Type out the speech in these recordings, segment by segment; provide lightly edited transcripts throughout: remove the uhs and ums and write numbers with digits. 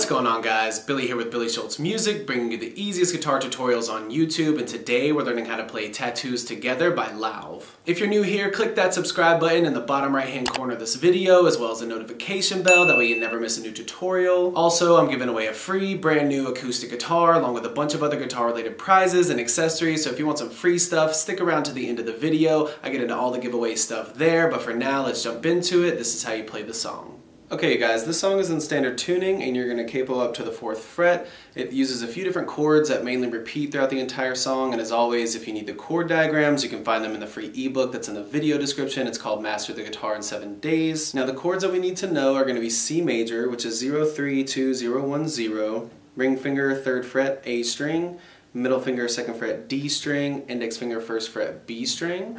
What's going on, guys? Billy here with billyshultzmusic, bringing you the easiest guitar tutorials on YouTube, and today we're learning how to play Tattoos Together by Lauv. If you're new here, click that subscribe button in the bottom right hand corner of this video, as well as the notification bell, that way you never miss a new tutorial. Also, I'm giving away a free brand new acoustic guitar along with a bunch of other guitar related prizes and accessories, so if you want some free stuff, stick around to the end of the video. I get into all the giveaway stuff there, but for now, let's jump into it. This is how you play the song. Okay, you guys, this song is in standard tuning, and you're going to capo up to the 4th fret. It uses a few different chords that mainly repeat throughout the entire song, and as always, if you need the chord diagrams, you can find them in the free ebook that's in the video description. It's called Master the Guitar in 7 Days. Now, the chords that we need to know are going to be C major, which is 0, 3, 2, 0, 1, 0, ring finger, 3rd fret, A string, middle finger, 2nd fret, D string, index finger, 1st fret, B string.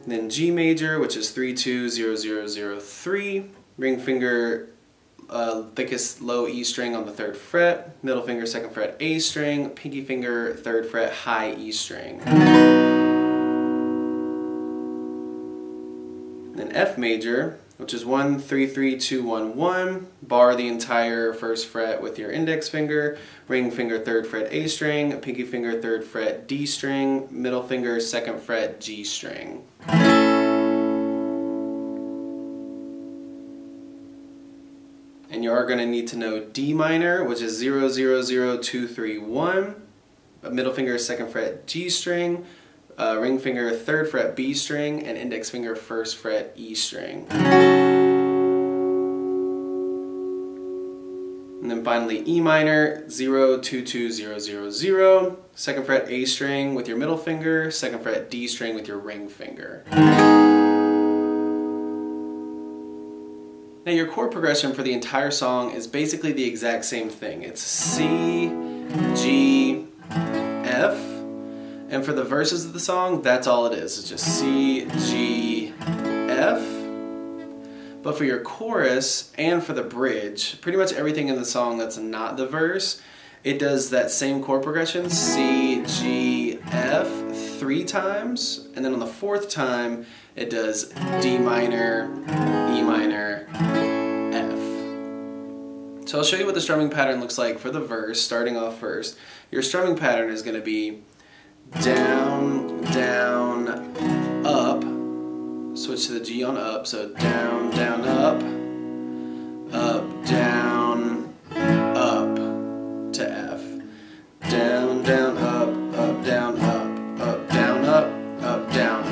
Then G major, which is 3, 2, 0, 0, 0, 3, ring finger, thickest low E string on the 3rd fret, middle finger, 2nd fret, A string, pinky finger, 3rd fret, high E string. Then F major, which is 1, 3, 3, 2, 1, 1, bar the entire 1st fret with your index finger, ring finger, 3rd fret, A string, pinky finger, 3rd fret, D string, middle finger, 2nd fret, G string. And you are going to need to know D minor, which is 0, 0, 0, 2, 3, 1, middle finger, 2nd fret, G string, ring finger, 3rd fret, B string, and index finger, 1st fret, E string. And then finally E minor, 0, 2, 2, 0, 0, 0, 2nd fret, A string with your middle finger, 2nd fret, D string with your ring finger. Now, your chord progression for the entire song is basically the exact same thing. It's C, G, F, and for the verses of the song, that's all it is. It's just C, G, F. But for your chorus and for the bridge, pretty much everything in the song that's not the verse, it does that same chord progression, C, G, F, 3 times, and then on the 4th time, it does D minor, E minor, F. So I'll show you what the strumming pattern looks like for the verse, starting off first. Your strumming pattern is going to be down, down, up, switch to the G on up, so down, down, up, down, up to F, down, down, up, down, up, down, up, down, up, down,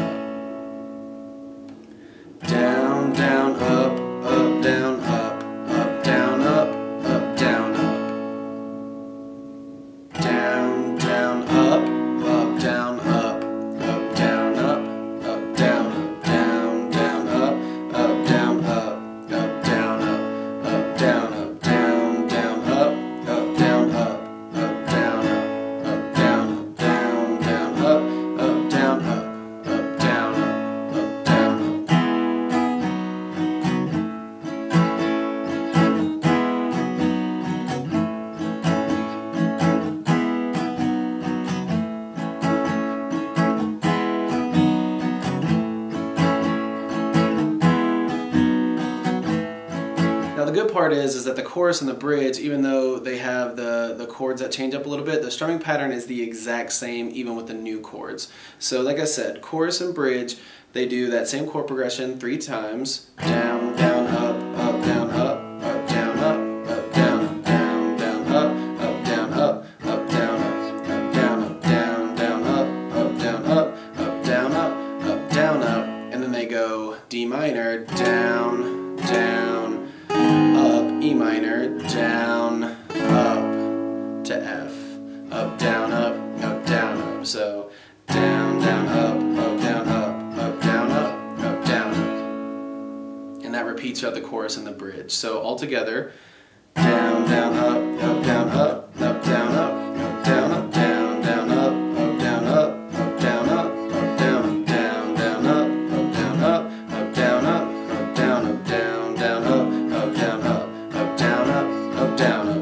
down, up, down, up, down, up, down, up, down, down, up, down, up, down, up, down, up, down, down, up, down, up, down, up, down, up, down, down, up, down, up, down, up, down, up, down, down, up, down, up, down, up, down, up. Now the good part is that the chorus and the bridge, even though they have the chords that change up a little bit, the strumming pattern is the exact same even with the new chords. So like I said, chorus and bridge, they do that same chord progression 3 times. Down, down, up, down, up, down, up, down, down, down, up, down, up, down, up, down, up, down, down, up, down, up, down, up, down, up, and then they go D minor, down, down, up, E minor, down, up to F, up, down, up, down, up. So down, down, up, down, up, down, up, down, up. And that repeats throughout the chorus and the bridge. So all together, down, down, up, down, up, down, up, down, up, down, up, down, up, down, up, down, up, down, up, down, down, up, down, up, down, up, down, up, down, down, up, down, up, down, up, down, up.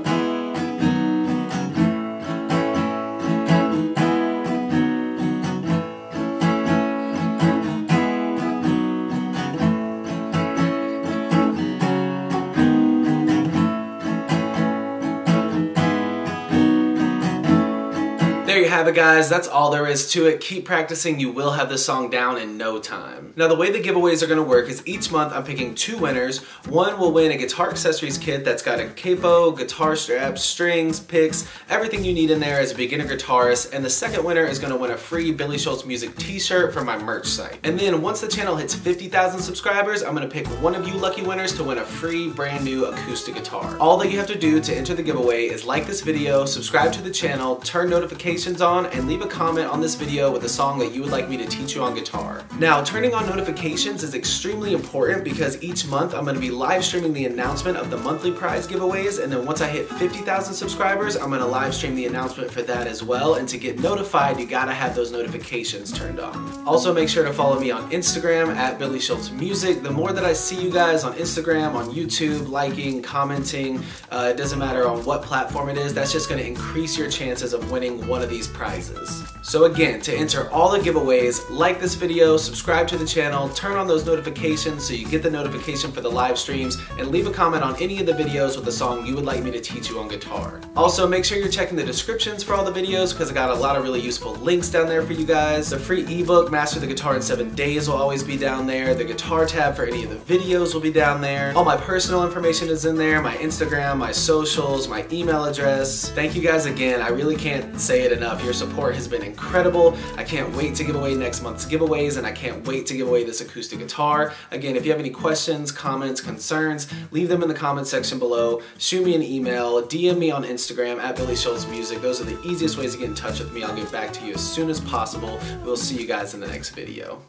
There you have it, guys. That's all there is to it. Keep practicing. You will have this song down in no time. Now, the way the giveaways are going to work is each month I'm picking 2 winners. One will win a guitar accessories kit that's got a capo, guitar straps, strings, picks, everything you need in there as a beginner guitarist. And the second winner is going to win a free Billy Schultz Music t-shirt from my merch site. And then once the channel hits 50,000 subscribers, I'm going to pick one of you lucky winners to win a free brand new acoustic guitar. All that you have to do to enter the giveaway is like this video, subscribe to the channel, turn notifications on, and leave a comment on this video with a song that you would like me to teach you on guitar. Now, turning on notifications is extremely important because each month I'm going to be live streaming the announcement of the monthly prize giveaways, and then once I hit 50,000 subscribers, I'm going to live stream the announcement for that as well. And to get notified, you gotta have those notifications turned on. Also, make sure to follow me on Instagram at billyshultzmusic. The more that I see you guys on Instagram, on YouTube, liking, commenting, it doesn't matter on what platform it is, that's just going to increase your chances of winning one of these prizes. So again, to enter all the giveaways, like this video, subscribe to the channel, turn on those notifications so you get the notification for the live streams, and leave a comment on any of the videos with a song you would like me to teach you on guitar. Also, make sure you're checking the descriptions for all the videos because I got a lot of really useful links down there for you guys. The free ebook, Master the Guitar in 7 Days, will always be down there. The guitar tab for any of the videos will be down there. All my personal information is in there, my Instagram, my socials, my email address. Thank you guys again. I really can't say it enough. Your support has been incredible. I can't wait to give away next month's giveaways, and I can't wait to give away this acoustic guitar. Again, if you have any questions, comments, concerns, leave them in the comment section below. Shoot me an email, DM me on Instagram at billyshultzmusic. Those are the easiest ways to get in touch with me. I'll get back to you as soon as possible. We'll see you guys in the next video.